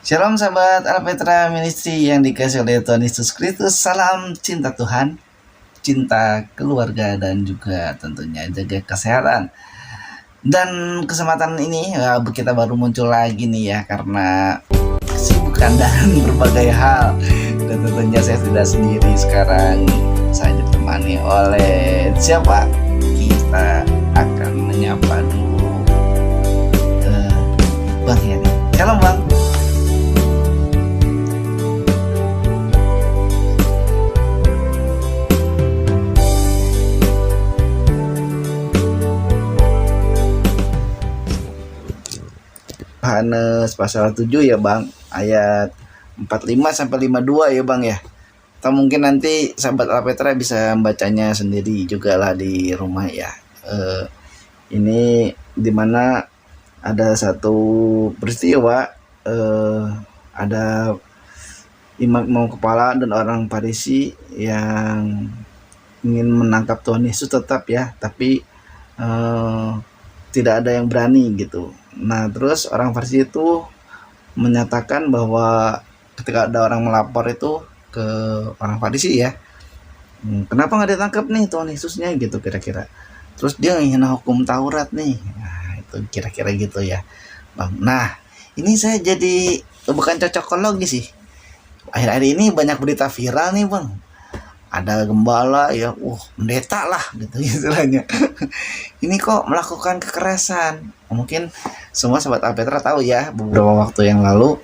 Shalom sahabat Alpetra Ministry yang dikasih oleh Tuhan Yesus Kristus. Salam cinta Tuhan, cinta keluarga, dan juga tentunya jaga kesehatan. Dan kesempatan ini kita baru muncul lagi nih ya, karena kesibukan dan berbagai hal. Dan tentunya saya tidak sendiri sekarang. Saya ditemani oleh siapa? Kita akan menyapa dulu Bang Yani. Shalom Bang. Yohanes pasal 7 ya Bang, ayat 45 sampai 52 ya Bang ya. Atau mungkin nanti sahabat Alpetra bisa membacanya sendiri juga lah di rumah ya. Ini dimana ada satu peristiwa, ada imam kepala dan orang Farisi yang ingin menangkap Tuhan Yesus tetap ya, tapi tidak ada yang berani gitu. Nah terus orang Farisi itu menyatakan bahwa ketika ada orang melapor itu ke orang Farisi ya, kenapa nggak ditangkap nih Tuhan Yesusnya gitu kira-kira. Terus dia menghina hukum Taurat nih. Nah itu kira-kira gitu ya Bang. Nah ini saya jadi bukan cocokologi sih. Akhir-akhir ini banyak berita viral nih Bang. Ada gembala ya, pendeta lah gitu istilahnya. Ini kok melakukan kekerasan. Mungkin semua sahabat Alpetra tahu ya, beberapa waktu yang lalu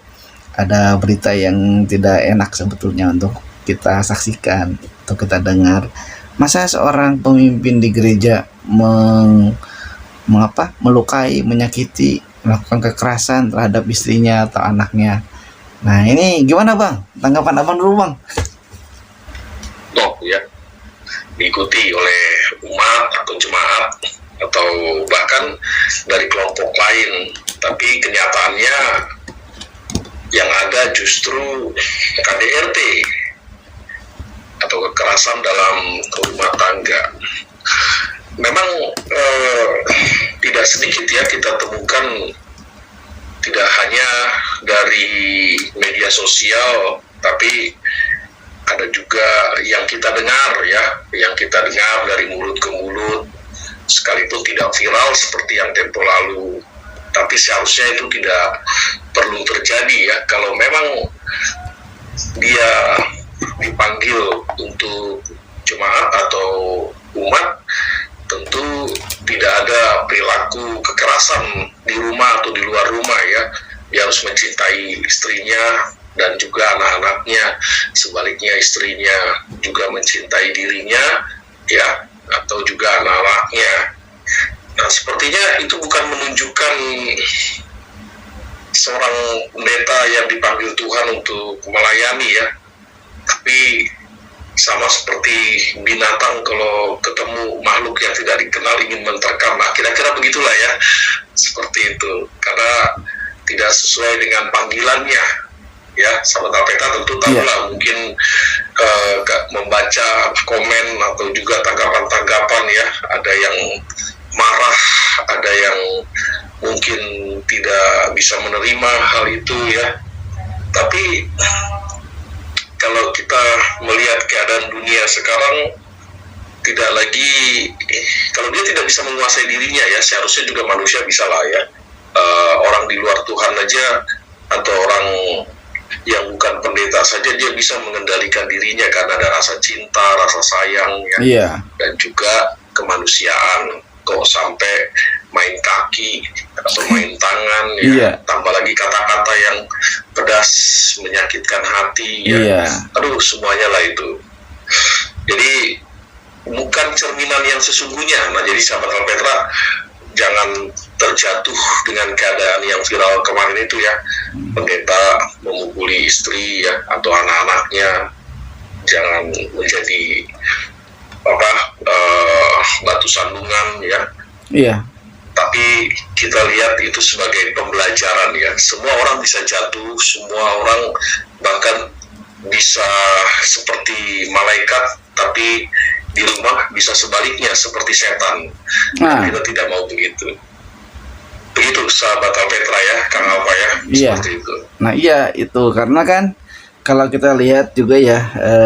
ada berita yang tidak enak sebetulnya untuk kita saksikan atau kita dengar. Masa seorang pemimpin di gereja melukai, menyakiti, melakukan kekerasan terhadap istrinya atau anaknya. Nah ini gimana Bang? Tanggapan Abang dulu Bang. Ya, diikuti oleh umat atau jemaat atau bahkan dari kelompok lain, tapi kenyataannya yang ada justru KDRT atau kekerasan dalam rumah tangga. Memang tidak sedikit ya kita temukan, tidak hanya dari media sosial, tapi ada juga yang kita dengar ya, yang kita dengar dari mulut ke mulut, sekalipun tidak viral seperti yang tempo lalu, tapi seharusnya itu tidak perlu terjadi ya. Kalau memang dia dipanggil untuk jemaat atau umat, tentu tidak ada perilaku kekerasan di rumah atau di luar rumah ya. Dia harus mencintai istrinya dan juga anak-anaknya, sebaliknya istrinya juga mencintai dirinya ya, atau juga anak-anaknya. Nah sepertinya itu bukan menunjukkan seorang pendeta yang dipanggil Tuhan untuk melayani ya, tapi sama seperti binatang kalau ketemu makhluk yang tidak dikenal ingin menterkam. Nah kira-kira begitulah ya, seperti itu, karena tidak sesuai dengan panggilannya ya. Sahabat Alpetra tentu tahu lah, mungkin membaca komen atau juga tanggapan-tanggapan ya, ada yang marah, ada yang mungkin tidak bisa menerima hal itu ya. Tapi kalau kita melihat keadaan dunia sekarang, tidak lagi, kalau dia tidak bisa menguasai dirinya ya, seharusnya juga manusia bisa lah ya. Orang di luar Tuhan aja atau orang yang bukan pendeta saja dia bisa mengendalikan dirinya karena ada rasa cinta, rasa sayang ya, dan juga kemanusiaan. Kok sampai main kaki atau main tangan ya, tambah lagi kata-kata yang pedas menyakitkan hati ya. Aduh semuanya lah itu. Jadi bukan cerminan yang sesungguhnya. Nah jadi sahabat Alpetra jangan terjatuh dengan keadaan yang viral kemarin itu ya, pendeta memukuli istri ya atau anak-anaknya. Jangan menjadi batu sandungan ya. Tapi kita lihat itu sebagai pembelajaran ya. Semua orang bisa jatuh, semua orang bahkan bisa seperti malaikat, tapi di rumah bisa sebaliknya seperti setan. Kita tidak mau begitu. Begitu sahabat Alpetra ya, Kang Alfa ya, seperti itu. Nah iya itu karena kan kalau kita lihat juga ya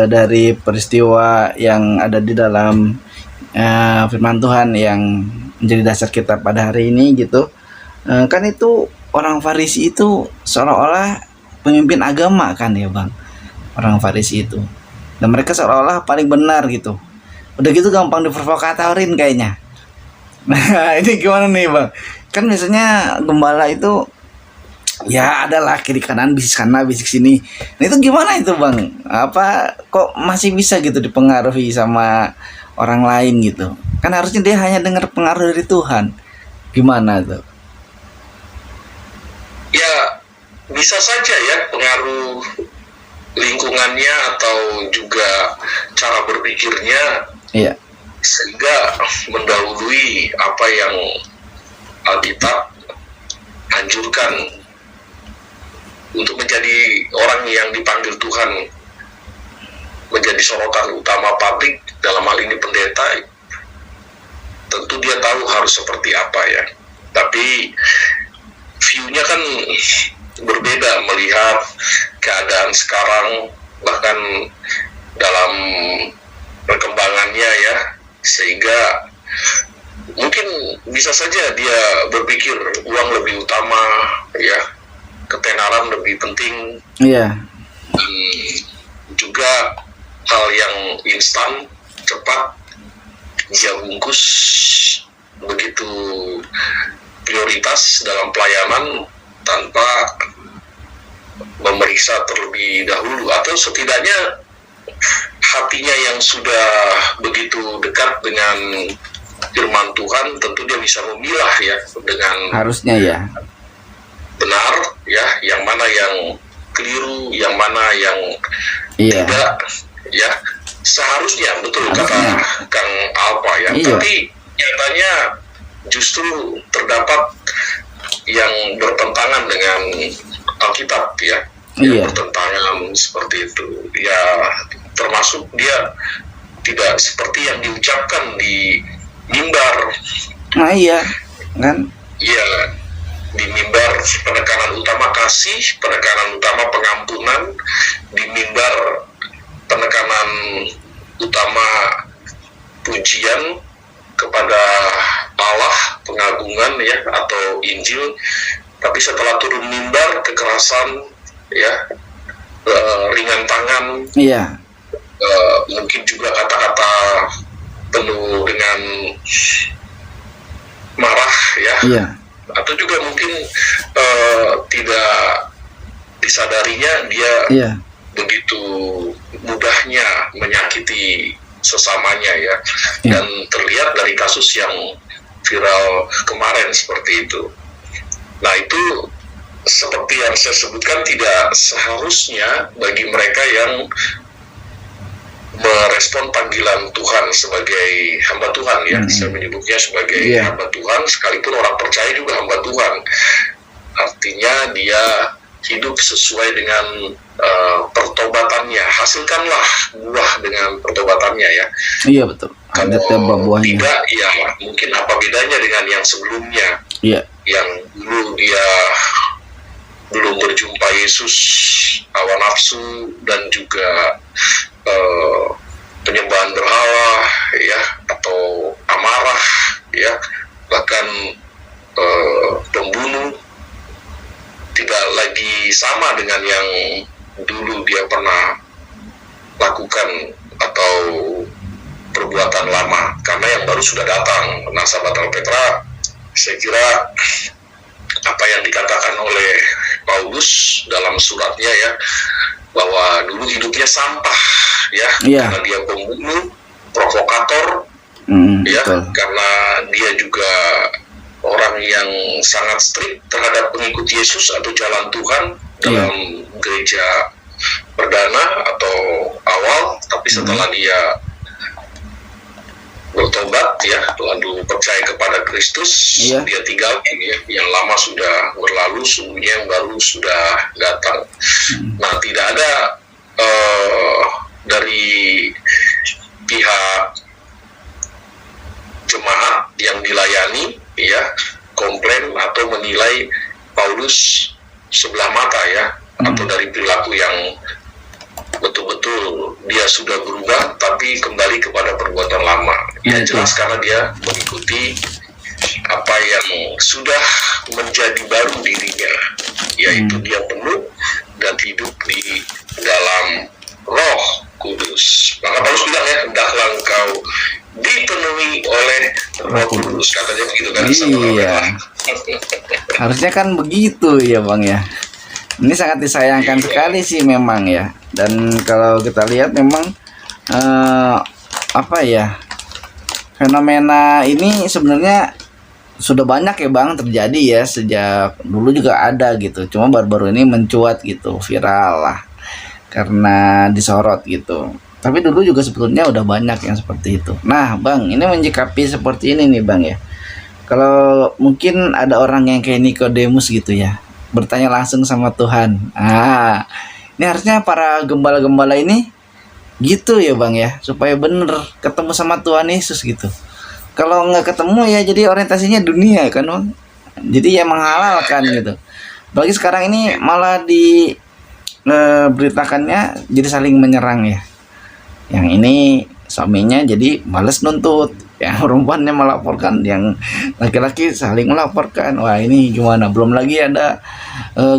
dari peristiwa yang ada di dalam firman Tuhan yang menjadi dasar kita pada hari ini gitu, kan itu orang Farisi itu seolah-olah pemimpin agama kan ya bang, orang Farisi itu, dan mereka seolah-olah paling benar gitu, udah gitu gampang diprovokatorin kayaknya. Nah ini gimana nih bang, kan biasanya gembala itu ya adalah kiri kanan bisik sana bisik sini, nah itu gimana itu bang, apa kok masih bisa gitu dipengaruhi sama orang lain gitu, kan harusnya dia hanya dengar pengaruh dari Tuhan, gimana tuh? Ya, bisa saja ya pengaruh lingkungannya atau juga cara berpikirnya Iya. sehingga mendahului apa yang Alkitab anjurkan untuk menjadi orang yang dipanggil Tuhan menjadi sorotan utama publik, dalam hal ini pendeta. Tentu dia tahu harus seperti apa ya, tapi view-nya kan berbeda melihat keadaan sekarang, bahkan dalam perkembangannya ya, sehingga mungkin bisa saja dia berpikir uang lebih utama ya, ketenaran lebih penting, Iya. juga hal yang instan, cepat, dia bungkus, begitu prioritas dalam pelayanan tanpa memeriksa terlebih dahulu, atau setidaknya hatinya yang sudah begitu dekat dengan firman Tuhan, tentu dia bisa memilah ya dengan Harusnya ya. benar ya, yang mana yang keliru, yang mana yang Iya. tidak ya, seharusnya betul Harusnya. kata Kang Alpa ya. Iya. Tapi nyatanya justru terdapat yang bertentangan dengan Alkitab ya, yang Iya. bertentangan seperti itu ya, termasuk dia tidak seperti yang diucapkan di mimbar Nah iya kan. ya, di mimbar penekanan utama kasih, penekanan utama pengampunan, di mimbar penekanan utama pujian kepada Allah, pengagungan ya, atau Injil. Tapi setelah turun mimbar, kekerasan ya, ringan tangan, Iya. mungkin juga kata-kata penuh dengan marah ya, Iya. atau juga mungkin tidak disadarinya dia Iya. begitu mudahnya menyakiti sesamanya ya, Iya. dan terlihat dari kasus yang viral kemarin seperti itu. Nah itu seperti yang saya sebutkan, tidak seharusnya bagi mereka yang merespon panggilan Tuhan sebagai hamba Tuhan ya, saya menyebutnya sebagai Iya. hamba Tuhan, sekalipun orang percaya juga hamba Tuhan. Artinya dia hidup sesuai dengan pertobatannya, hasilkanlah buah dengan pertobatannya ya. Iya betul. Ada Kalau buahnya. tidak ya mungkin apa bedanya dengan yang sebelumnya, Iya. yang dulu dia belum berjumpa Yesus, hawa nafsu dan juga penyembahan berhala ya, atau amarah ya, bahkan pembunuh, tidak lagi sama dengan yang dulu dia pernah lakukan atau perbuatan lama, karena yang baru sudah datang. Nah sahabat Alpetra, saya kira apa yang dikatakan oleh Paulus dalam suratnya ya, bahwa dulu hidupnya sampah ya, Iya. karena dia pembunuh, provokator ya, Betul. karena dia juga orang yang sangat strict terhadap pengikut Yesus atau jalan Tuhan dalam gereja perdana atau awal, tapi setelah dia bertobat ya, lalu percaya kepada Kristus, Iya. dia tinggalkan ya, yang lama sudah berlalu, sungguhnya yang baru sudah datang. Nah tidak ada dari pihak jemaat yang dilayani ya komplain atau menilai Paulus sebelah mata ya, atau dari perilaku yang betul-betul dia sudah berubah tapi kembali kepada perbuatan lama. Ya jelas karena dia mengikuti apa yang sudah menjadi baru dirinya, yaitu dia penuh dan hidup di dalam Roh Kudus. Maka Paulus bilang ya, hendaklah engkau dipenuhi oleh Roh Kudus, katanya begitu kan. Iya. Harusnya kan begitu ya Bang ya. Ini sangat disayangkan sekali sih memang ya. Dan kalau kita lihat memang apa ya, fenomena ini sebenarnya sudah banyak ya Bang terjadi ya, sejak dulu juga ada gitu. Cuma baru-baru ini mencuat gitu, viral lah karena disorot gitu. Tapi dulu juga sebetulnya udah banyak yang seperti itu. Nah Bang, ini menyikapi seperti ini nih Bang ya. Kalau mungkin ada orang yang kayak Nikodemus gitu ya, bertanya langsung sama Tuhan. Ini harusnya para gembala-gembala ini gitu ya Bang ya, supaya bener ketemu sama Tuhan Yesus gitu. Kalau nggak ketemu ya jadi orientasinya dunia kan Bang. Jadi ya menghalalkan gitu. Bagi sekarang ini malah di beritakannya jadi saling menyerang ya. Yang ini suaminya jadi males nuntut, yang perempuannya melaporkan, yang laki-laki saling melaporkan. Wah ini gimana? Belum lagi ada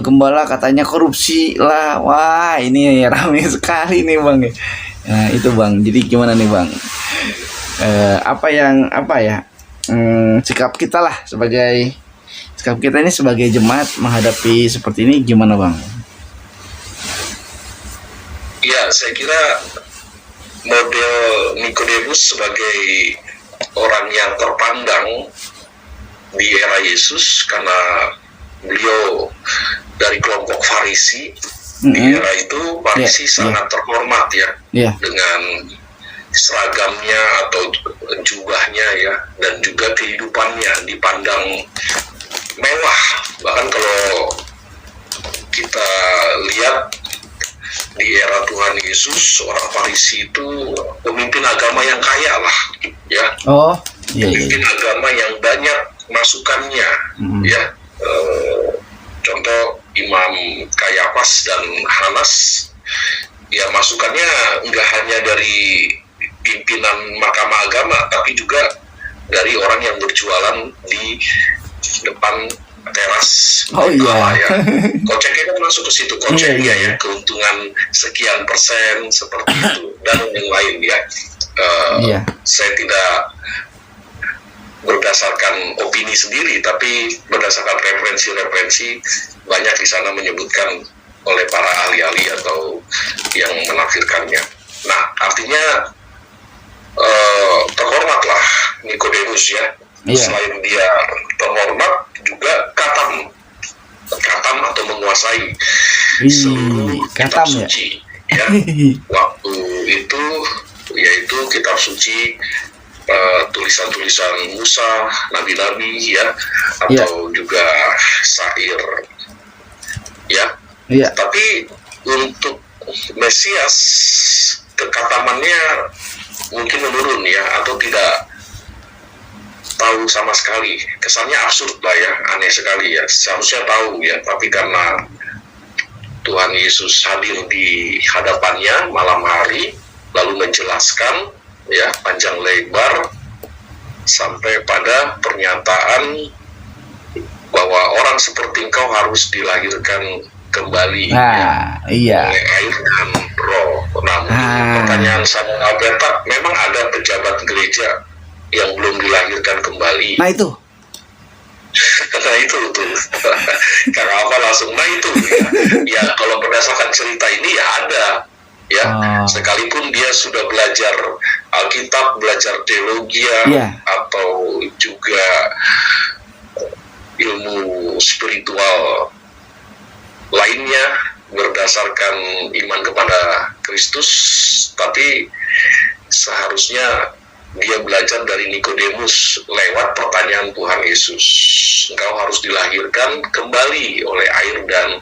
gembala katanya korupsi lah. Wah ini ramai sekali nih Bang. Nah itu Bang. Jadi gimana nih Bang? Sikap kita lah sikap kita ini sebagai jemaat menghadapi seperti ini gimana Bang? Ya, saya kira model Nikodemus sebagai orang yang terpandang di era Yesus karena beliau dari kelompok Farisi. Di era itu Farisi sangat terhormat ya, dengan seragamnya atau jubahnya ya, dan juga kehidupannya dipandang mewah. Bahkan kalau kita lihat di era Tuhan Yesus, orang Farisi itu pemimpin agama yang kaya lah ya. Pemimpin agama yang banyak masukannya ya. Contoh Imam Kayafas dan Hanas ya, masukannya enggak hanya dari pimpinan mahkamah agama, tapi juga dari orang yang berjualan di depan teras ya. Koceknya kan masuk ke situ, koceknya ya, keuntungan sekian persen seperti itu dan yang lain ya. Saya tidak berdasarkan opini sendiri, tapi berdasarkan referensi banyak di sana menyebutkan oleh para ahli-ahli atau yang menafsirkannya. Nah, artinya terhormatlah Nikodemus ya. Selain dia terhormat, juga katam atau menguasai seluruh kitab suci ya. Waktu itu yaitu kitab suci, tulisan-tulisan Musa, nabi-nabi ya, atau juga syair ya. Tapi untuk Mesias kekatamannya mungkin menurun ya, atau tidak tahu sama sekali. Kesannya absurd lah ya, aneh sekali ya. Seharusnya tahu ya, tapi karena Tuhan Yesus hadir di hadapannya malam hari lalu menjelaskan ya panjang lebar sampai pada pernyataan bahwa orang seperti engkau harus dilahirkan kembali oleh air dan roh. Namun pertanyaan saya, Alberta, memang ada pejabat gereja yang belum dilahirkan kembali? Nah itu tuh. Karena apa langsung itu ya, kalau berdasarkan cerita ini ya ada ya. Sekalipun dia sudah belajar Alkitab, belajar teologi atau juga ilmu spiritual lainnya berdasarkan iman kepada Kristus, tapi seharusnya dia belajar dari Nikodemus lewat pertanyaan Tuhan Yesus. Engkau harus dilahirkan kembali oleh air dan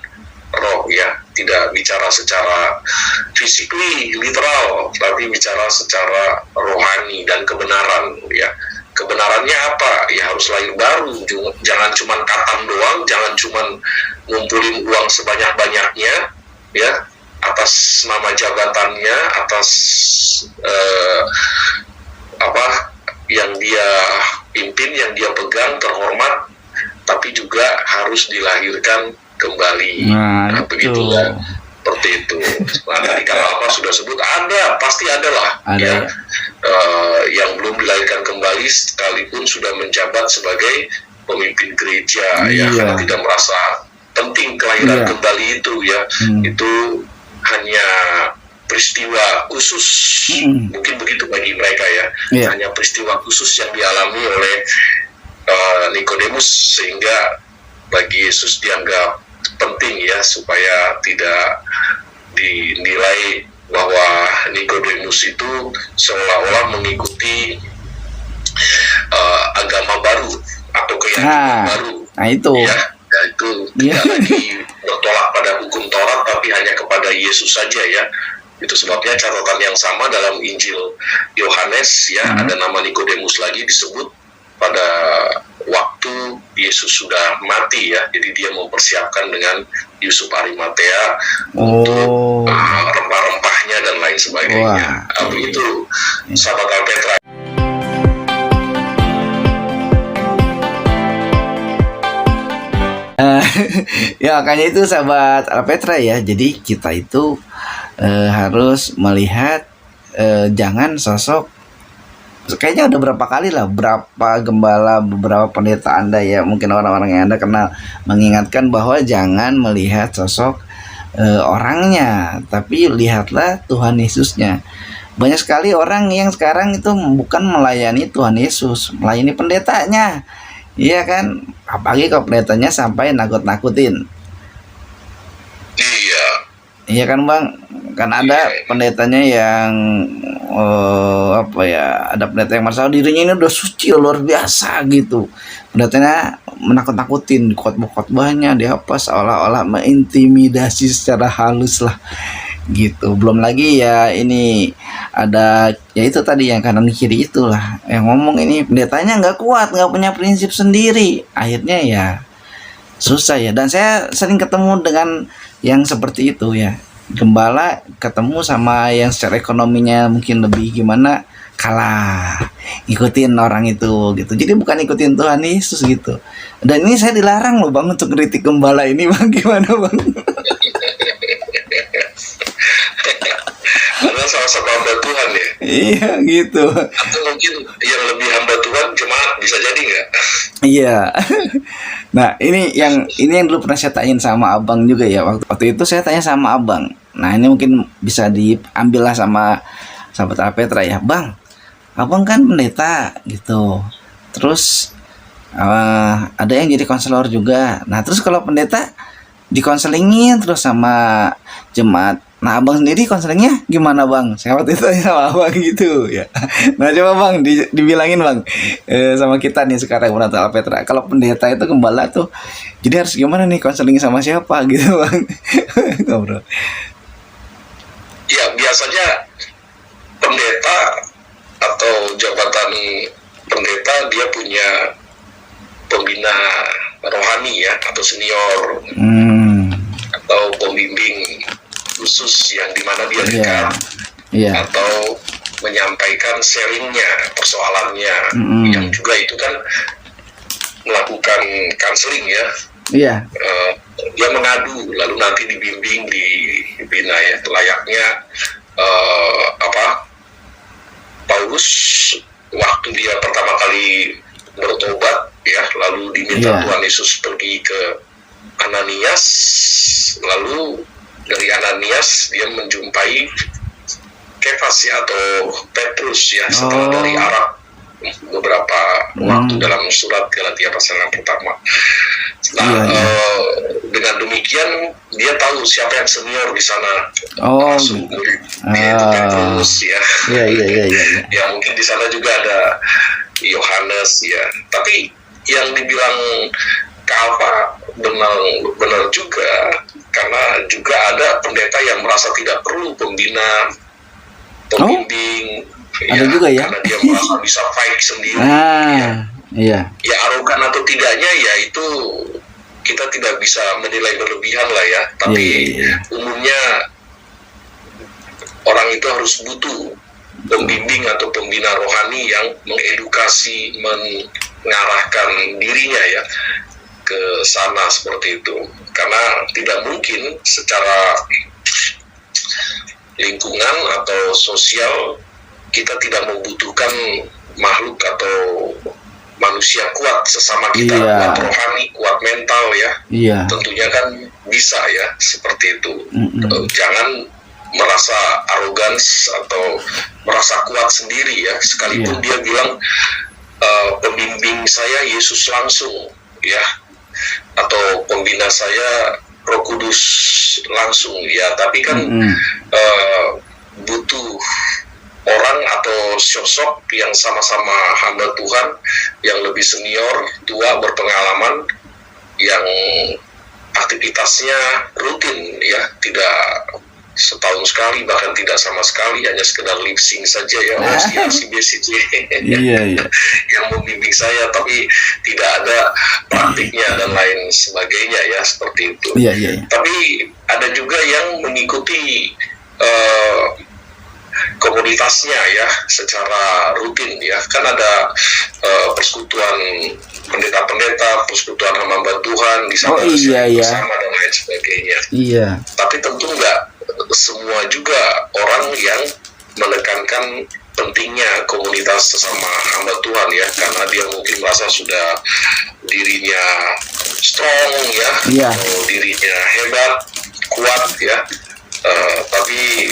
roh ya. Tidak bicara secara physically, literal, tapi bicara secara rohani dan kebenaran ya. Kebenarannya apa? Ya harus lahir baru. Jangan cuma katam doang, jangan cuma ngumpulin uang sebanyak-banyaknya ya, atas nama jabatannya, atas apa yang dia pimpin, yang dia pegang terhormat, tapi juga harus dilahirkan kembali. Nah, begitu itu. ya, seperti itu. Nah, tadi kalau apa sudah sebut, ada, pasti ada lah, Ada ya, ya. yang belum dilahirkan kembali sekalipun sudah menjabat sebagai pemimpin gereja, ya, Iya. karena tidak merasa penting kelahiran Iya. kembali itu, ya. Itu hanya peristiwa khusus, mungkin begitu bagi mereka, ya. Iya. Hanya peristiwa khusus yang dialami oleh Nikodemus, sehingga bagi Yesus dianggap penting, ya, supaya tidak dinilai bahwa Nikodemus itu seolah-olah mengikuti agama baru atau keyakinan baru, Nah itu. ya, itu tidak lagi bertolak pada hukum Taurat, tapi hanya kepada Yesus saja, ya. Itu sebabnya catatan yang sama dalam Injil Yohanes, ya, ada nama Nikodemus lagi disebut pada waktu Yesus sudah mati, ya. Jadi dia mempersiapkan dengan Yusuf Arimatea untuk rempah-rempahnya dan lain sebagainya. Begitu, sahabat Alpetra. Ya makanya itu sahabat Alpetra, ya. Jadi kita itu harus melihat jangan sosok, kayaknya udah berapa kali lah, berapa gembala, beberapa pendeta Anda, ya, mungkin orang-orang yang Anda kenal, mengingatkan bahwa jangan melihat sosok orangnya, tapi lihatlah Tuhan Yesusnya. Banyak sekali orang yang sekarang itu bukan melayani Tuhan Yesus, melayani pendetanya. Iya kan, apalagi kalau pendetanya sampai nakut-nakutin. Iya kan Bang, kan ada pendetanya yang apa ya, ada pendeta yang merasa dirinya ini udah suci luar biasa gitu. Pendetanya menakut-nakutin, khotbah-khotbahnya dia apa seolah-olah mengintimidasi secara halus lah gitu. Belum lagi ya ini ada ya itu tadi yang kanan kiri itulah yang ngomong ini pendetanya nggak kuat, nggak punya prinsip sendiri, akhirnya ya susah, ya. Dan saya sering ketemu dengan yang seperti itu, ya, gembala ketemu sama yang secara ekonominya mungkin lebih gimana, kalah ngikutin orang itu gitu. Jadi bukan ikutin Tuhan Yesus gitu. Dan ini saya dilarang loh Bang untuk kritik gembala ini Bang, gimana Bang? Karena sama-sama hamba Tuhan, ya. Iya gitu. Atau mungkin yang lebih hamba Tuhan jemaat, bisa jadi nggak? Iya. Nah ini yang dulu pernah saya tanyain sama abang juga, ya. Waktu itu saya tanya sama abang. Nah ini mungkin bisa diambil lah sama sahabat Alpetra, ya. Bang, abang kan pendeta gitu. Terus ada yang jadi konselor juga. Nah terus kalau pendeta dikonselingin terus sama jemaat. Nah abang sendiri konselingnya gimana Bang? Saya waktu itu tanya sama abang gitu, ya. Nah coba Bang dibilangin Bang sama kita nih sekarang menonton Alpetra, kalau pendeta itu gembala tuh jadi harus gimana nih, konseling sama siapa gitu Bang? Ngobrol. Ya biasanya pendeta atau jabatan pendeta dia punya pembina rohani, ya, atau senior atau pembimbing khusus yang dimana dia dekat, atau menyampaikan sharingnya, persoalannya, yang juga itu kan melakukan counseling, ya. Dia mengadu lalu nanti dibimbing, dibina, ya, layaknya Paulus waktu dia pertama kali bertobat, ya, lalu diminta Tuhan Yesus pergi ke Ananias, lalu dari Ananias dia menjumpai Kefas, ya, atau Petrus, ya, setelah dari Arab beberapa waktu dalam surat Galatia pasal yang pertama. Nah, dengan demikian dia tahu siapa yang senior di sana. Yaitu Petrus, ya. Ya mungkin di sana juga ada Yohanes, ya. Tapi yang dibilang Kalva benar juga, karena juga ada pendeta yang merasa tidak perlu pembina, pembimbing, ada juga, ya, karena dia merasa bisa fight sendiri. Ya arogan atau tidaknya, ya itu kita tidak bisa menilai berlebihan lah, ya. Tapi umumnya kedepannya orang itu harus butuh pembimbing atau pembina rohani yang mengedukasi, mengarahkan dirinya ya ke sana seperti itu. Karena tidak mungkin secara lingkungan atau sosial kita tidak membutuhkan makhluk atau manusia kuat sesama kita, Iya. kuat rohani, kuat mental ya. Iya. Tentunya kan bisa ya seperti itu. Mm-mm. Jangan merasa arogans atau merasa kuat sendiri ya, sekalipun Iya. dia bilang pembimbing saya Yesus langsung ya, atau pembina saya Roh Kudus langsung ya, tapi kan Mm-mm. butuh orang atau sosok yang sama-sama hamba Tuhan, yang lebih senior, tua, berpengalaman, yang aktivitasnya rutin ya, tidak setahun sekali, bahkan tidak sama sekali, hanya sekedar lip sync saja ya, BCJ Iya, iya. yang membimbing saya, tapi tidak ada praktiknya dan lain sebagainya ya, seperti itu. Iya, iya, iya. Tapi ada juga yang mengikuti komunitasnya ya secara rutin ya, kan ada persekutuan pendeta-pendeta, persekutuan hamba Tuhan di sana iya, iya. bersama dan lain sebagainya. Iya. Tapi tentu nggak semua juga orang yang menekankan pentingnya komunitas sesama hamba Tuhan ya, karena dia mungkin merasa sudah dirinya strong ya, Iya. atau dirinya hebat, kuat ya. Tapi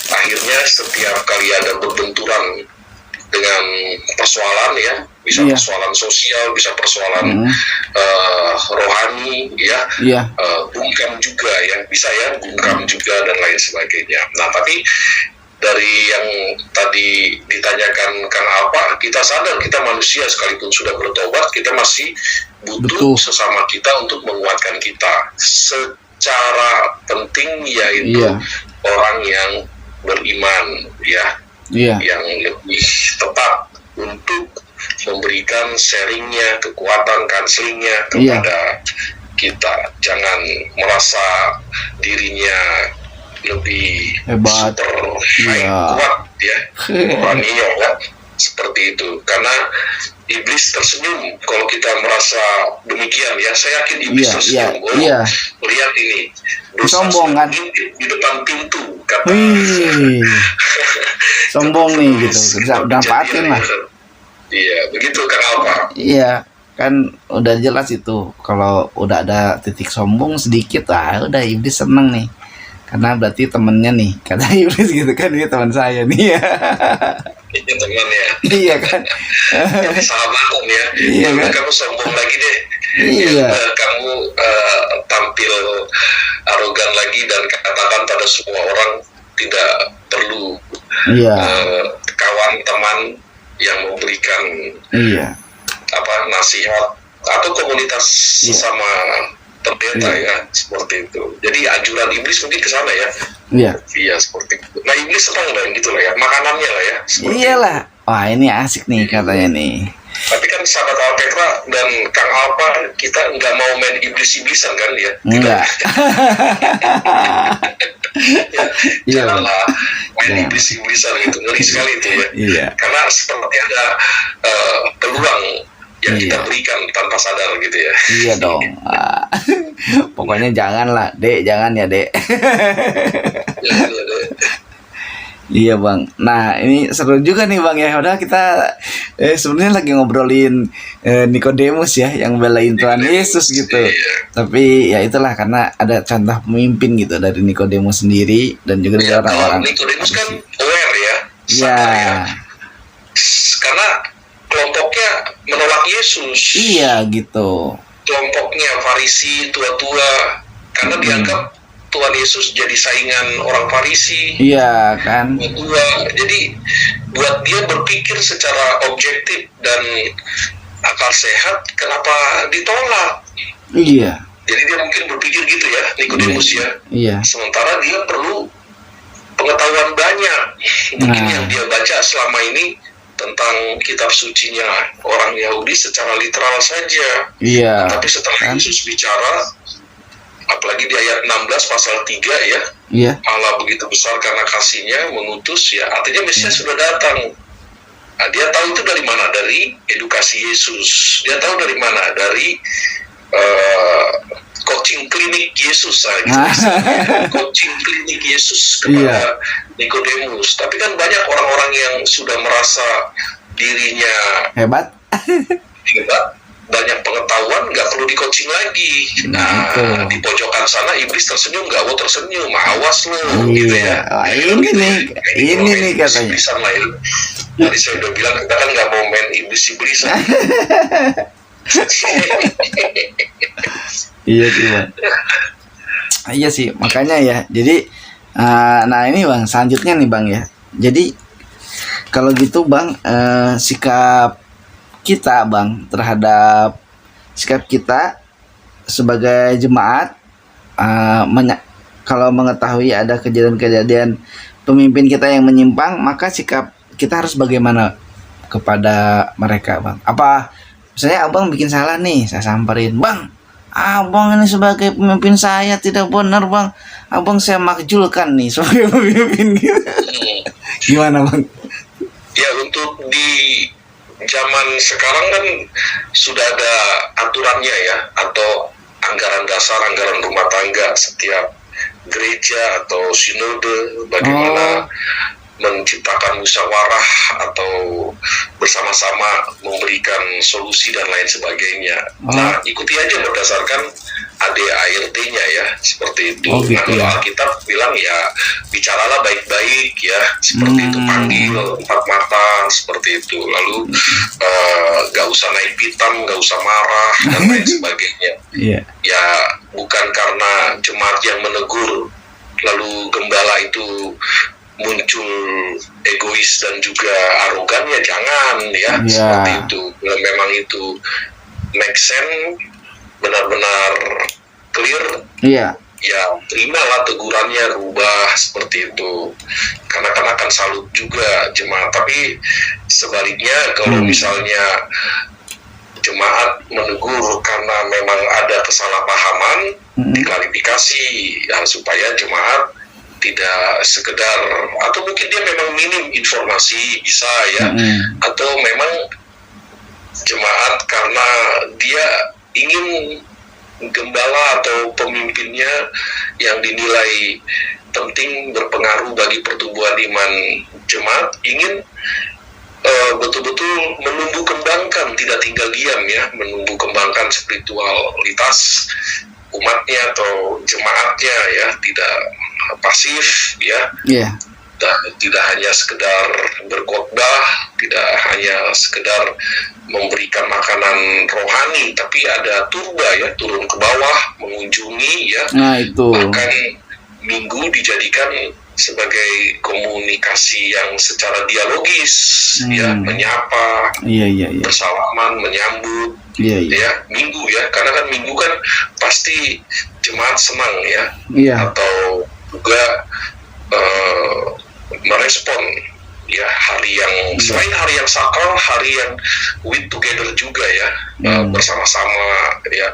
akhirnya setiap kali ada berbenturan dengan persoalan ya, bisa Iya. persoalan sosial, bisa persoalan rohani ya, Iya. bungkam juga ya, bisa ya bungkam juga dan lain sebagainya. Nah, tapi dari yang tadi ditanyakan Kang Alpa, kita sadar kita manusia, sekalipun sudah bertobat, kita masih butuh Betul. sesama kita untuk menguatkan kita. Secara penting yaitu Iya. orang yang beriman ya, Iya. yang lebih tepat untuk memberikan sharingnya, kekuatan kanselingnya kepada kita. Jangan merasa dirinya lebih Hebat. super high, Iya. kuat ya, rohaninya ya, seperti itu. Karena iblis tersenyum kalau kita merasa demikian ya. Saya yakin iblis Iya, tersenyum. iya, iya. Lihat ini, dosa Sombong, kan? ngintip di depan pintu, kata Wih. Sombong nih gitu. Bisa dampatin lah. Iya, begitu Kang Alpa. Iya, kan udah jelas itu. Kalau udah ada titik sombong sedikit, udah iblis seneng nih. Karena berarti temennya nih, kata iblis gitu kan, ini teman saya nih ya. Ini teman ya. Iya kan. Sahabatan ya. Iya, kan? Kamu sombong lagi deh. Iya. Kamu tampil arogan lagi dan katakan pada semua orang tidak perlu Iya. kawan teman yang memberikan Iya. nasihat atau komunitas Iya. sesama pendeta Iya. ya, seperti itu. Jadi anjuran iblis mungkin ke sana ya. Iya. Iya, seperti itu. Nah, iblis senang dan gitu lah ya, makanannya lah ya. seperti Iyalah. Wah, ini asik nih katanya nih. Tapi kan sahabat Alpetra dan Kang Alpa, kita nggak mau main iblis-iblisan kan ya? Enggak. Ya, Iya. janganlah main Iya. iblis-iblisan gitu, ngeri sekali itu ya. Iya. Karena seperti ada peluang yang kita Iya. berikan tanpa sadar gitu ya. Iya dong. Pokoknya jangan lah, Dek. Jangan ya, Dek. Ya, ya, ya. Iya bang. Nah ini seru juga nih bang ya. Udah kita sebenarnya lagi ngobrolin Nikodemus ya, yang belain Tuhan Yesus gitu. Iya. Tapi ya itulah karena ada contoh pemimpin gitu dari Nikodemus sendiri dan juga dari Ya, orang-orang. Nikodemus kan aware ya, Iya. sadar ya. Karena kelompoknya menolak Yesus. Iya gitu. Kelompoknya Farisi tua-tua, karena dianggap Tuhan Yesus jadi saingan orang Farisi. Iya kan. Tua. Jadi buat dia berpikir secara objektif dan akal sehat, kenapa ditolak? Iya. Jadi dia mungkin berpikir gitu ya, Nikodemus ya. Iya. Sementara dia perlu pengetahuan banyak. Mungkin Nah. yang dia baca selama ini tentang kitab sucinya orang Yahudi secara literal saja. Iya. Tapi setelah Kan? Yesus bicara, apalagi di ayat 16 pasal 3 ya, Iya. Allah begitu besar karena kasihnya mengutus ya, artinya Mesias sudah datang. Nah, dia tahu itu dari mana? Dari edukasi Yesus. Dia tahu dari mana? Dari coaching klinik Yesus, coaching klinik Yesus kepada Nikodemus. Tapi kan banyak orang-orang yang sudah merasa dirinya Hebat. banyak pengetahuan, nggak perlu di coaching lagi. Nah, di pojokan sana iblis tersenyum, nggak mau tersenyum, awas lo, gitu ya. Wah, ini nih katanya. Iblisan lah ya. Tadi saya udah bilang kita kan nggak mau main iblis-iblisan. Iya sih Bang. Iya sih, makanya ya. Jadi, nah ini Bang, selanjutnya nih Bang ya. Jadi kalau gitu Bang, sikap kita Bang terhadap sikap kita sebagai jemaat, kalau mengetahui ada kejadian-kejadian pemimpin kita yang menyimpang, maka sikap kita harus bagaimana kepada mereka Bang? Apa misalnya Abang bikin salah nih, saya samperin, Bang, Abang ini sebagai pemimpin saya tidak benar Bang, Abang saya makjulkan nih sebagai pemimpin gitu. Gimana Bang? Ya, untuk di zaman sekarang kan sudah ada aturannya ya, atau anggaran dasar, anggaran rumah tangga setiap gereja atau sinode, bagaimana menciptakan musyawarah atau bersama-sama memberikan solusi dan lain sebagainya. Nah, ikuti aja berdasarkan ADART-nya ya, seperti itu. Gitu. Nah, kalau Alkitab bilang ya bicaralah baik-baik ya, seperti itu, panggil empat mata, seperti itu. Lalu gak usah naik pitam, gak usah marah dan lain sebagainya. Ya, bukan karena jemaat yang menegur lalu gembala itu muncul egois dan juga arogan, ya jangan ya, seperti itu. Kalau memang itu make sense, benar-benar clear, ya terimalah tegurannya, rubah, seperti itu. Karena kan salut juga jemaat. Tapi sebaliknya kalau misalnya jemaat menegur karena memang ada kesalahpahaman, diklarifikasi ya, supaya jemaat tidak sekedar, atau mungkin dia memang minim informasi, bisa ya, atau memang jemaat karena dia ingin gembala atau pemimpinnya yang dinilai penting, berpengaruh bagi pertumbuhan iman jemaat, ingin betul-betul menumbuh kembangkan, tidak tinggal diam ya, menumbuh kembangkan spiritualitas umatnya atau jemaatnya ya, tidak pasif ya, tidak hanya sekedar berkhotbah, tidak hanya sekedar memberikan makanan rohani, tapi ada turba ya, turun ke bawah, mengunjungi ya, bahkan minggu dijadikan sebagai komunikasi yang secara dialogis ya, menyapa, bersalaman, menyambut ya, minggu ya, karena kan minggu kan pasti jemaat senang ya, atau juga merespon ya, hari yang selain hari yang sakral, hari yang with together juga ya, bersama-sama ya,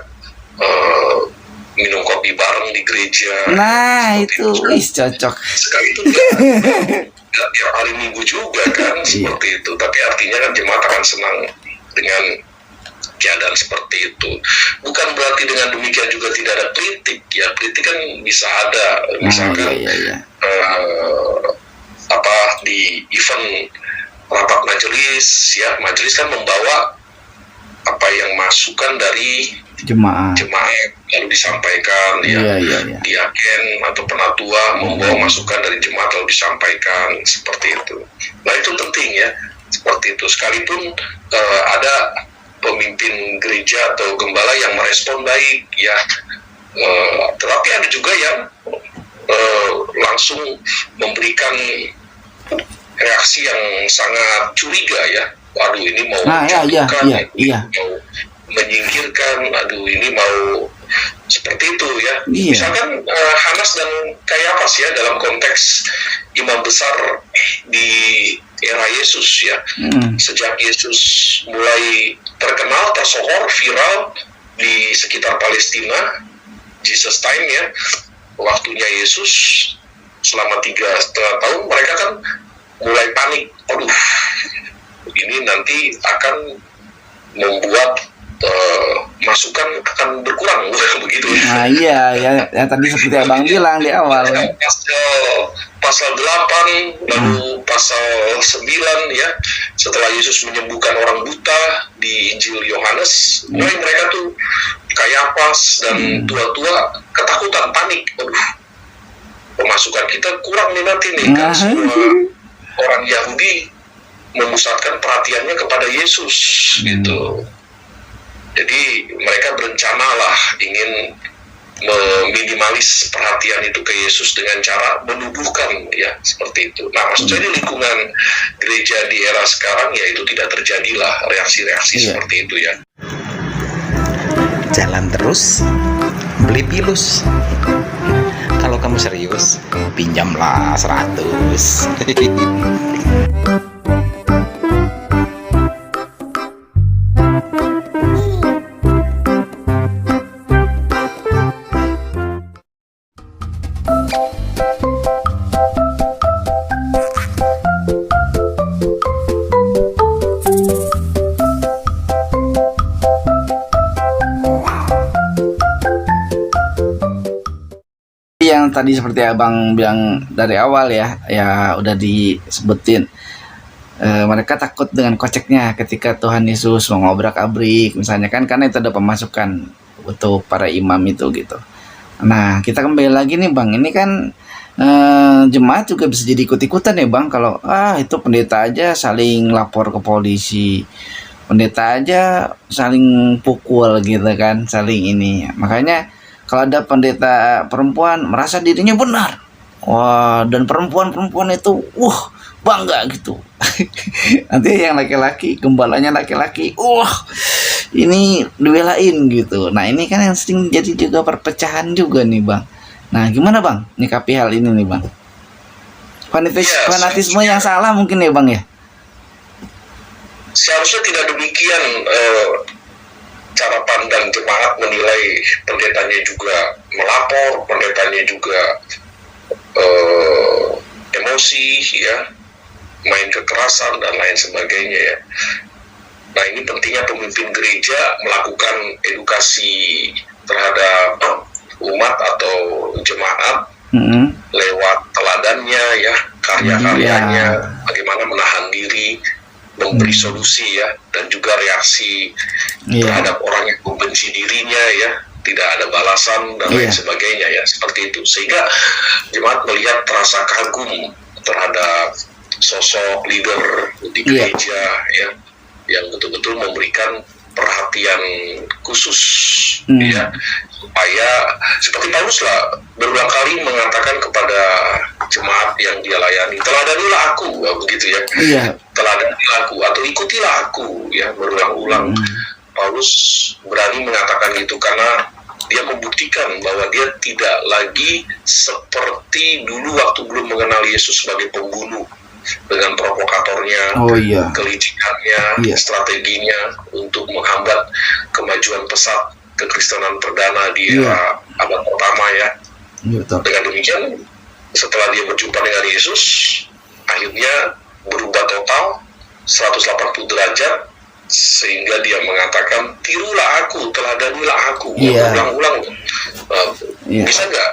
minum kopi bareng di gereja. Nah itu cocok sekali itu nggak tiap hari minggu juga kan, seperti itu. Tapi artinya kan jemaat akan senang dengan keadaan seperti itu. Bukan berarti dengan demikian juga tidak ada kritik ya. Kritik kan bisa ada, misalkan di event rapat majelis ya, majelis kan membawa apa yang masukan dari jemaat lalu disampaikan diaken atau penatua membawa masukan dari jemaat lalu disampaikan, seperti itu. Nah itu penting ya, seperti itu. Sekalipun ada pemimpin gereja atau gembala yang merespon baik ya, tetapi ada juga yang langsung memberikan reaksi yang sangat curiga ya. Waduh, ini mau menjatuhkan, mau menyingkirkan, aduh ini mau seperti itu ya. Misalkan Hanas dan Kayafas ya, dalam konteks imam besar di era Yesus ya. Sejak Yesus mulai terkenal, tersohor, viral di sekitar Palestina, Jesus time ya, waktunya Yesus selama 3,5 tahun, mereka kan mulai panik. Aduh, ini nanti akan membuat masukan akan berkurang begitu ya. Nah iya ya, yang tadi seperti abang bilang di awal. Pasal 8 lalu pasal 9 ya, setelah Yesus menyembuhkan orang buta di Injil Yohanes, mulai mereka tuh Kayapas dan tua-tua ketakutan, panik. Aduh, pemasukan kita kurang nih nanti nih, kan semua orang Yahudi memusatkan perhatiannya kepada Yesus gitu. Jadi mereka berencana lah ingin meminimalis perhatian itu ke Yesus dengan cara menuduhkan ya, seperti itu. Nah, maksudnya di lingkungan gereja di era sekarang ya itu tidak terjadilah reaksi-reaksi seperti itu ya. Jalan terus, beli pilus. Kalau kamu serius, pinjamlah 100. Yang tadi seperti abang bilang dari awal ya udah disebutin, mereka takut dengan koceknya ketika Tuhan Yesus mau ngobrak-abrik misalnya kan, karena itu ada pemasukan untuk para imam itu gitu. Nah kita kembali lagi nih bang, ini kan jemaat juga bisa jadi ikut-ikutan ya bang, kalau itu pendeta aja saling lapor ke polisi, pendeta aja saling pukul gitu kan, saling ini. Makanya kalau ada pendeta perempuan merasa dirinya benar, wah, dan perempuan itu bangga gitu. Nanti yang laki-laki, gembalanya laki-laki, ini dibelain gitu. Nah ini kan yang sering jadi juga perpecahan juga nih bang. Nah gimana bang nyikapi hal ini nih bang? Fanatisme yang salah mungkin ya bang ya? Seharusnya tidak demikian cara pandang jemaat menilai pendetanya juga melapor, pendetanya juga emosi ya, main kekerasan dan lain sebagainya ya. Nah ini pentingnya pemimpin gereja melakukan edukasi terhadap umat atau jemaat lewat teladannya ya, karya-karyanya, bagaimana menahan diri, memberi solusi ya, dan juga reaksi terhadap orang yang membenci dirinya ya, tidak ada balasan dan lain sebagainya ya, seperti itu. Sehingga jemaat melihat terasa kagum terhadap sosok leader di gereja ya, yang betul-betul memberikan perhatian khusus ya, supaya seperti Paulus lah berulang kali mengatakan kepada jemaat yang dia layani, teladanilah aku, begitu ya, teladanilah aku atau ikutilah aku ya, berulang-ulang. Paulus berani mengatakan itu karena dia membuktikan bahwa dia tidak lagi seperti dulu waktu belum mengenal Yesus sebagai pembunuh, dengan provokatornya, kelicikannya, strateginya untuk menghambat kemajuan pesat kekristenan perdana di era abad pertama ya. Dengan demikian, setelah dia berjumpa dengan Yesus, akhirnya berubah total 180 derajat, sehingga dia mengatakan, tirulah aku, teladanilah aku. Ulang-ulang. Bisa nggak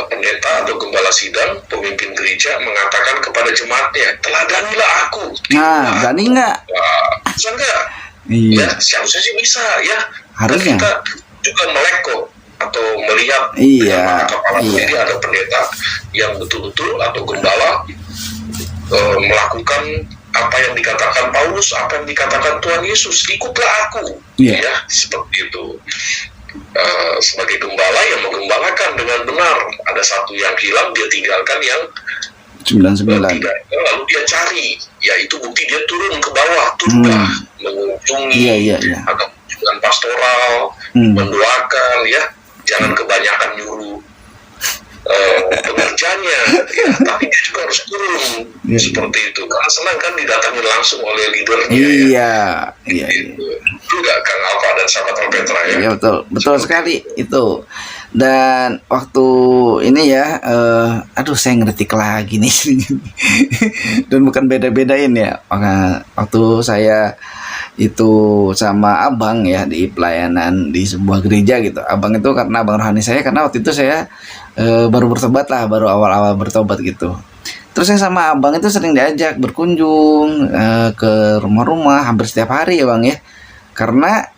pendeta atau gembala sidang, pemimpin gereja mengatakan kepada jemaatnya, teladanilah aku. Nah, berani nggak? Bisa nggak? Ya, seharusnya sih bisa ya. Harusnya. Kita juga melek kok, atau melihat kepala sendiri ada pendeta yang betul-betul atau gembala melakukan apa yang dikatakan Paulus, apa yang dikatakan Tuhan Yesus, ikutlah aku, ya, seperti itu. Sebagai gembala yang menggembalakan dengan benar, ada satu yang hilang, dia tinggalkan yang 99, lalu dia cari, yaitu bukti dia turun ke bawah, turunlah mengunjungi, agak kunjungan pastoral, mendoakan, ya, jangan kebanyakan nyuruh pengerjanya, ya, tapi dia juga harus harus turun Iya. seperti itu. Karena senang kan didatangi langsung oleh leadernya. Iya, iya, iya. Itu juga Kang Alfa dan sahabat Alpetra ya. Iya betul, betul sekali itu. Dan waktu ini ya, aduh saya ngetik lagi nih. Dan bukan beda-bedain ya. Maka waktu saya itu sama abang ya di pelayanan di sebuah gereja gitu. Abang itu karena abang rohani saya, karena waktu itu saya baru bertobat lah, baru awal-awal bertobat gitu. Terus saya sama abang itu sering diajak berkunjung ke rumah-rumah hampir setiap hari ya bang ya. Karena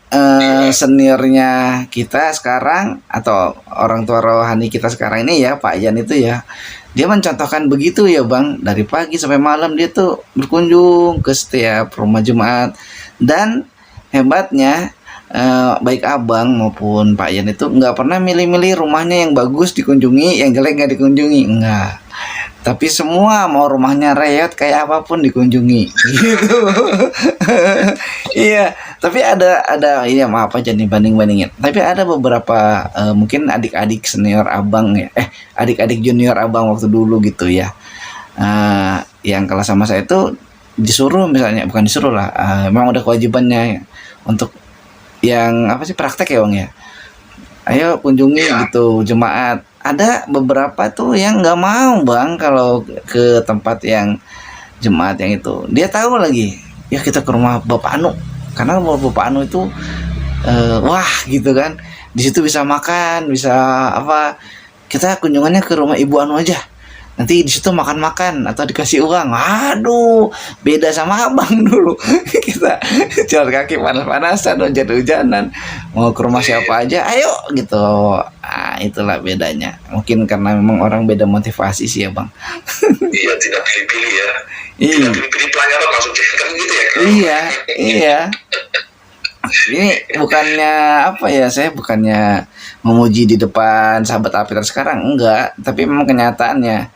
seniornya kita sekarang atau orang tua rohani kita sekarang ini ya Pak Yan itu ya, dia mencontohkan begitu ya bang, dari pagi sampai malam dia tuh berkunjung ke setiap rumah jemaat. Dan hebatnya baik abang maupun Pak Yan itu nggak pernah milih-milih rumahnya yang bagus dikunjungi, yang jelek nggak dikunjungi, enggak. Tapi semua mau rumahnya reot kayak apapun dikunjungi gitu. Iya, tapi ada iya maaf aja nih banding-bandingin. Tapi ada beberapa mungkin adik-adik senior abang ya, adik-adik junior abang waktu dulu gitu ya. Yang kelas sama saya itu disuruh, misalnya bukan disuruh lah, memang udah kewajibannya untuk yang apa sih, praktek ya bang ya. Ayo kunjungi gitu jemaat. Ada beberapa tuh yang nggak mau bang kalau ke tempat yang jemaat yang itu. Dia tahu lagi, ya kita ke rumah Bapak Anu, karena Bapak Anu itu wah gitu kan, di situ bisa makan, bisa apa. Kita kunjungannya ke rumah Ibu Anu aja, nanti di situ makan-makan atau dikasih uang. Aduh, beda sama abang dulu. Kita jalan kaki panas-panasan, hujan-hujanan, mau ke rumah siapa aja, ayo gitu. Itulah bedanya. Mungkin karena memang orang beda motivasi sih ya bang. Iya, tidak pilih-pilih ya. Iya. Tidak pilih-pilih pelayanan maksudnya kan gitu ya. Kan? Iya. Ini bukannya apa ya, saya bukannya memuji di depan sahabat Alpetra sekarang, enggak, tapi memang kenyataannya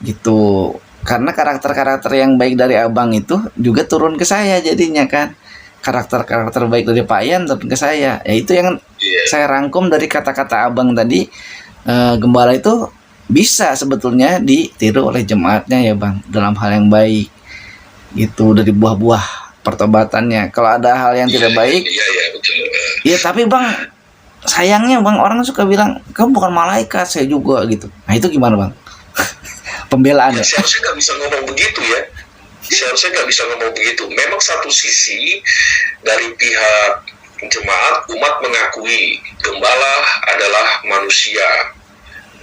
gitu. Karena karakter-karakter yang baik dari abang itu juga turun ke saya jadinya kan. Karakter-karakter baik dari Pak Yan turun ke saya. Ya itu yang saya rangkum dari kata-kata abang tadi. Gembala itu bisa sebetulnya ditiru oleh jemaatnya ya bang, dalam hal yang baik gitu, dari buah-buah pertobatannya. Kalau ada hal yang tidak baik, betul. Ya tapi bang, sayangnya bang, orang suka bilang kamu bukan malaikat, saya juga gitu. Nah itu gimana bang? Pembelaan ya? Seharusnya nggak bisa ngomong begitu ya. Seharusnya nggak bisa ngomong begitu. Memang satu sisi dari pihak jemaat, umat mengakui gembala adalah manusia.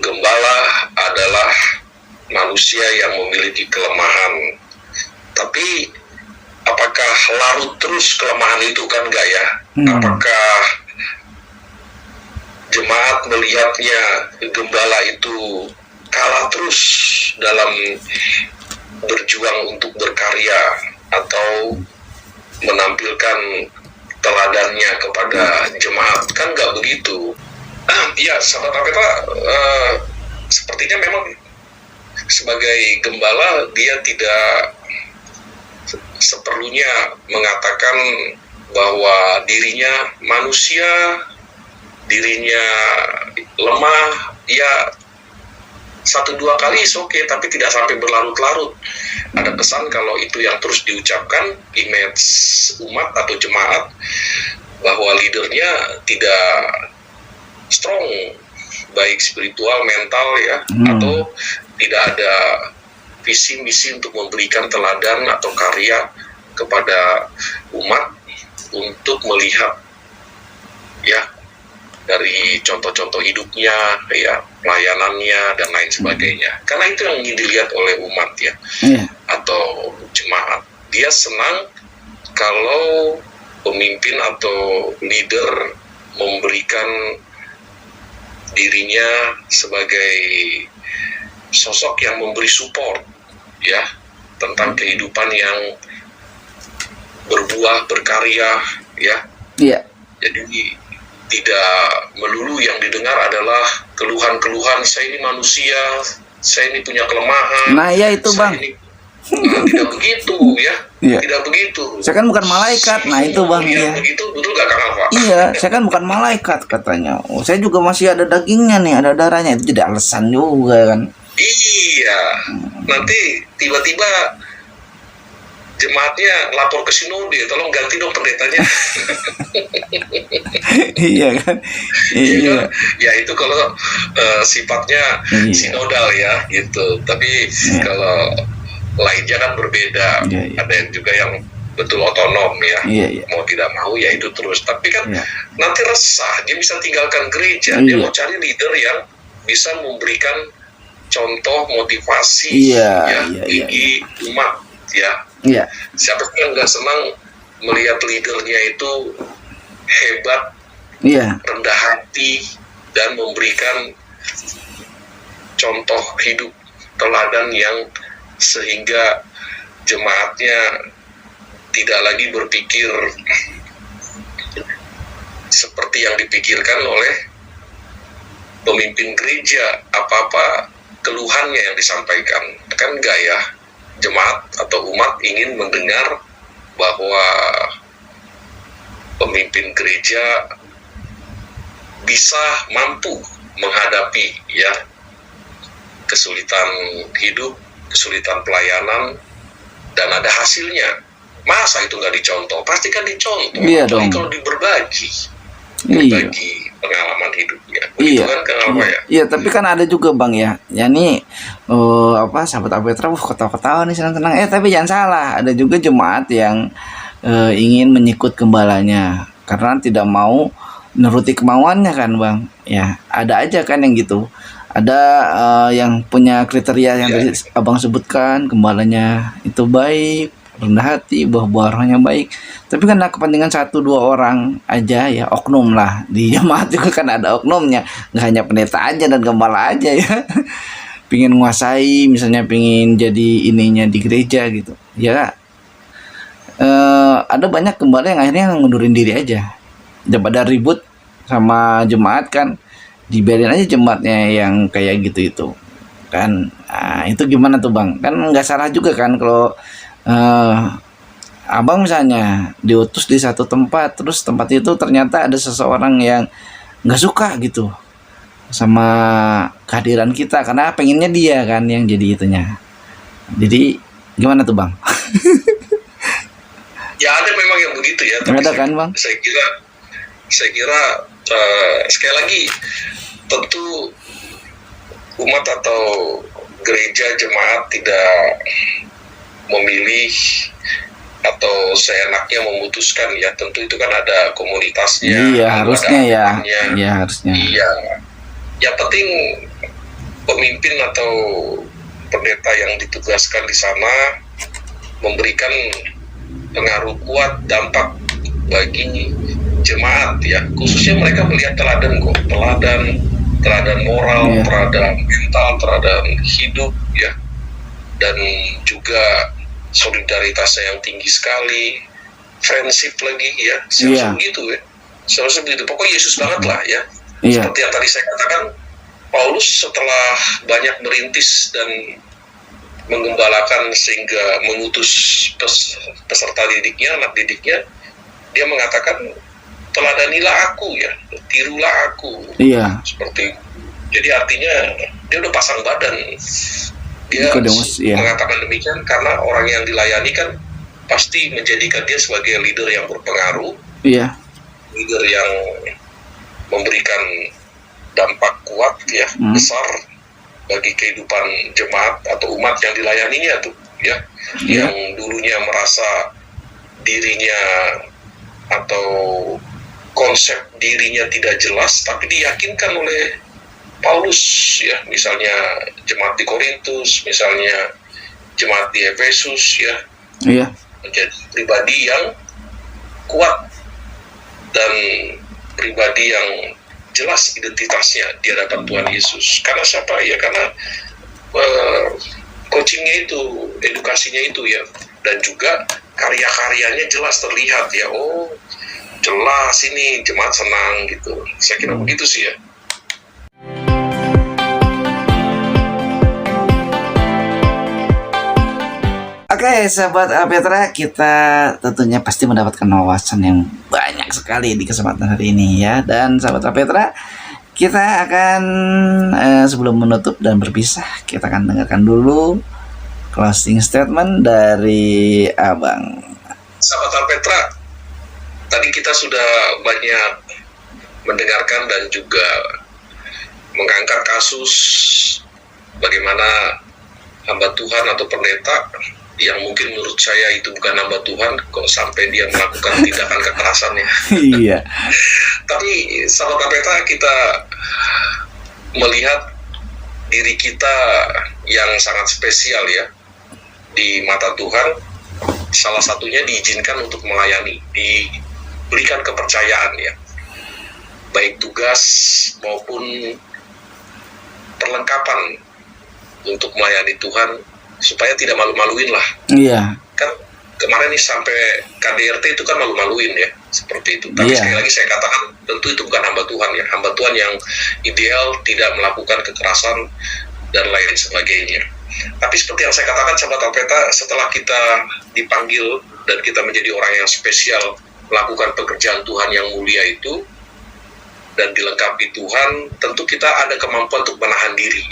Gembala adalah manusia yang memiliki kelemahan. Tapi apakah larut terus kelemahan itu kan enggak ya? Apakah jemaat melihatnya gembala itu kalah terus dalam berjuang untuk berkarya atau menampilkan teladannya kepada jemaat? Kan enggak begitu. Ya, sahabat Alpetra, sepertinya memang sebagai gembala dia tidak seperlunya mengatakan bahwa dirinya manusia, dirinya lemah. Ya, 1-2 kali oke, tapi tidak sampai berlarut-larut. Ada kesan kalau itu yang terus diucapkan, image umat atau jemaat bahwa leadernya tidak strong, baik spiritual, mental ya, atau tidak ada visi misi untuk memberikan teladan atau karya kepada umat untuk melihat ya dari contoh-contoh hidupnya ya, pelayanannya dan lain sebagainya. Karena itu yang ingin dilihat oleh umat ya, atau jemaat. Dia senang kalau pemimpin atau leader memberikan dirinya sebagai sosok yang memberi support ya tentang kehidupan yang berbuah, berkarya ya. Iya. Jadi tidak melulu yang didengar adalah keluhan-keluhan, saya ini manusia, saya ini punya kelemahan. Nah ya itu bang. Tidak begitu ya. Tidak begitu. Saya kan bukan malaikat. Nah itu bang ya. Begitu betul gak Kang Alfa? Iya, saya kan bukan malaikat katanya. Saya juga masih ada dagingnya nih, ada darahnya. Itu tidak alasan juga kan. Iya, nanti tiba-tiba jemaatnya lapor ke sinode, tolong ganti dong pendetanya. Iya kan? Iya Iya. kan? Ya itu kalau sifatnya Iya. sinodal ya gitu. Tapi Iya. kalau lainnya kan berbeda. Iya, iya. Ada yang juga yang betul otonom ya. Iya, iya. Mau tidak mau ya itu terus. Tapi kan Iya. nanti resah, dia bisa tinggalkan gereja. Iya. Dia mau cari leader yang bisa memberikan contoh motivasi Iya, ya iya, iya, bagi umat ya. Iya. Siapa yang nggak senang melihat leadernya itu hebat, Iya. rendah hati, dan memberikan contoh hidup teladan yang sehingga jemaatnya tidak lagi berpikir seperti yang dipikirkan oleh pemimpin gereja, apa-apa keluhannya yang disampaikan. Kan enggak ya, jemaat atau umat ingin mendengar bahwa pemimpin gereja bisa mampu menghadapi ya kesulitan hidup, kesulitan pelayanan, dan ada hasilnya. Masa itu nggak dicontoh? Pasti kan dicontoh. Iya Apalagi dong. kalau berbagi Iya. pengalaman hidupnya. Begitu Iya. kan Kang Alfa ya? Iya, tapi kan ada juga Bang ya. Ya nih apa sahabat Apetra ketawa-ketawa nih senang-senang. Tapi jangan salah, ada juga jemaat yang ingin menyikut gembalanya karena tidak mau menuruti kemauannya kan Bang. Ya, ada aja kan yang gitu. Ada yang punya kriteria yang tadi Abang sebutkan, gembalanya itu baik, rendah hati, buah rohnya baik. Tapi karena kepentingan 1-2 orang aja ya, oknum lah. Di jemaat juga kan ada oknumnya, nggak hanya pendeta aja dan gembala aja ya. Pingin nguasai, misalnya pingin jadi ininya di gereja gitu. Ya ada banyak gembala yang akhirnya ngundurin diri aja. Daripada ribut sama jemaat kan, dibiarin aja jemaatnya yang kayak gitu itu kan. Itu gimana tuh Bang? Kan nggak salah juga kan kalau Abang misalnya diutus di satu tempat, terus tempat itu ternyata ada seseorang yang nggak suka gitu sama kehadiran kita karena pengennya dia kan yang jadi itunya. Jadi gimana tuh Bang? Ya ada memang yang begitu ya. Tapi Ada kan Bang? Saya kira sekali lagi tentu umat atau gereja jemaat tidak memilih atau seenaknya memutuskan ya, tentu itu kan ada komunitasnya. Iya harusnya ada ya. aturannya. Iya harusnya. Iya. Yang penting pemimpin atau pendeta yang ditugaskan di sana memberikan pengaruh kuat, dampak bagi jemaat ya, khususnya mereka melihat teladan moral, Iya. teladan mental, teladan hidup ya, dan juga solidaritasnya yang tinggi sekali, friendship lagi ya, seharusnya Iya. begitu ya, seharusnya begitu. Pokoknya Yesus banget lah ya. Iya. Seperti yang tadi saya katakan, Paulus setelah banyak merintis dan menggembalakan sehingga mengutus peserta didiknya, anak didiknya, dia mengatakan teladanilah aku ya, tirulah aku. Iya. Seperti, jadi artinya dia udah pasang badan. Dia Nikodemus, iya. mengatakan demikian karena orang yang dilayani kan pasti menjadikan dia sebagai leader yang berpengaruh, Iya. leader yang memberikan dampak kuat ya, besar bagi kehidupan jemaat atau umat yang dilayaninya tuh ya. Iya. Yang dulunya merasa dirinya atau konsep dirinya tidak jelas, tapi diyakinkan oleh Paulus ya, misalnya jemaat di Korintus, misalnya jemaat di Efesus ya, Iya. menjadi pribadi yang kuat dan pribadi yang jelas identitasnya di hadapan Tuhan Yesus. Karena siapa ya? Karena coachingnya itu, edukasinya itu ya, dan juga karya-karyanya jelas terlihat ya. Oh, jelas ini jemaat senang gitu. Saya kira begitu sih ya. Oke, sahabat Apetra, kita tentunya pasti mendapatkan wawasan yang banyak sekali di kesempatan hari ini ya. Dan sahabat Apetra, Kita akan sebelum menutup dan berpisah, kita akan dengarkan dulu closing statement dari Abang. Sahabat Petra, tadi kita sudah banyak mendengarkan dan juga mengangkat kasus bagaimana hamba Tuhan atau pendeta yang mungkin menurut saya itu bukan hamba Tuhan, kok sampai dia melakukan tindakan kekerasannya. Iya. Tapi sahabat Petra, kita melihat diri kita yang sangat spesial ya di mata Tuhan. Salah satunya diizinkan untuk melayani, diberikan kepercayaan ya, baik tugas maupun perlengkapan untuk melayani Tuhan supaya tidak malu-maluin lah. Iya. Kan kemarin nih sampai KDRT itu kan malu-maluin ya, seperti itu. Tapi sekali lagi saya katakan, tentu itu bukan hamba Tuhan ya, hamba Tuhan yang ideal, tidak melakukan kekerasan dan lain sebagainya. Tapi seperti yang saya katakan sahabat Alpeta, setelah kita dipanggil dan kita menjadi orang yang spesial melakukan pekerjaan Tuhan yang mulia itu dan dilengkapi Tuhan, tentu kita ada kemampuan untuk menahan diri.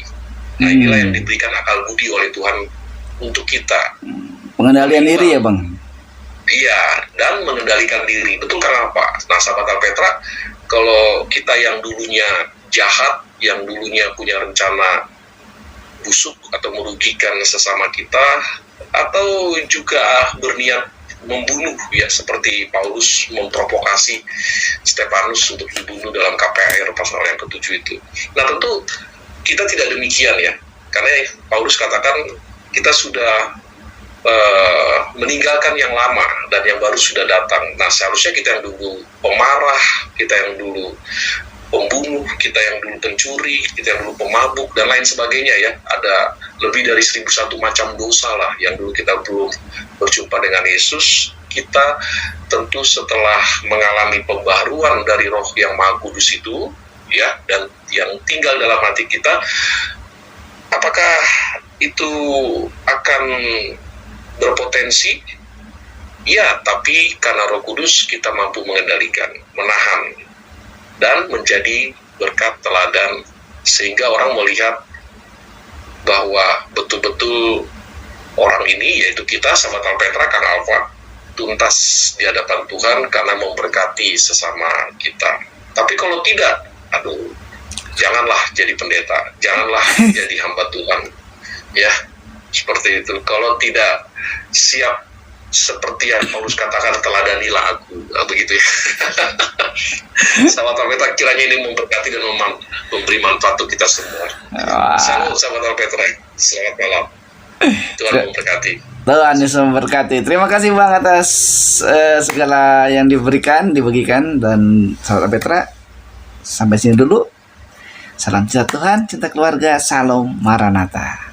Nah inilah yang diberikan akal budi oleh Tuhan untuk kita. Pengendalian diri ya Bang? Iya, dan mengendalikan diri. Betul, karena apa? Nah sahabat Alpetra, kalau kita yang dulunya jahat, yang dulunya punya rencana busuk atau merugikan sesama kita, atau juga berniat membunuh ya, seperti Paulus memprovokasi Stefanus untuk dibunuh dalam KPAR pasal yang ke-7 itu. Nah tentu kita tidak demikian ya, karena Paulus katakan kita sudah meninggalkan yang lama dan yang baru sudah datang. Nah seharusnya kita yang dulu pemarah, kita yang dulu pembunuh, kita yang dulu pencuri, kita yang dulu pemabuk dan lain sebagainya ya, ada lebih dari 1001 macam dosa lah yang dulu kita belum berjumpa dengan Yesus. Kita tentu setelah mengalami pembaharuan dari Roh yang Maha Kudus itu ya, dan yang tinggal dalam hati kita, apakah itu akan berpotensi? Ya, tapi karena Roh Kudus kita mampu mengendalikan, menahan, dan menjadi berkat teladan sehingga orang melihat bahwa betul-betul orang ini, yaitu kita sahabat Alpetra, Kang Alfa, tuntas di hadapan Tuhan karena memberkati sesama kita. Tapi kalau tidak, aduh, janganlah jadi pendeta, janganlah jadi hamba Tuhan ya, seperti itu. Kalau tidak siap seperti yang Paulus katakan, teladanilah aku, begitu ya. Sahabat Alpetra, kiranya ini memberkati dan memberi manfaat untuk kita semua. Salam sahabat Alpetra, selamat malam. Tuhan memberkati. Tuhan Yesus memberkati. Terima kasih Bang atas segala yang dibagikan, dan sahabat Alpetra, sampai sini dulu. Salam cinta Tuhan, cinta keluarga, Salam Maranatha.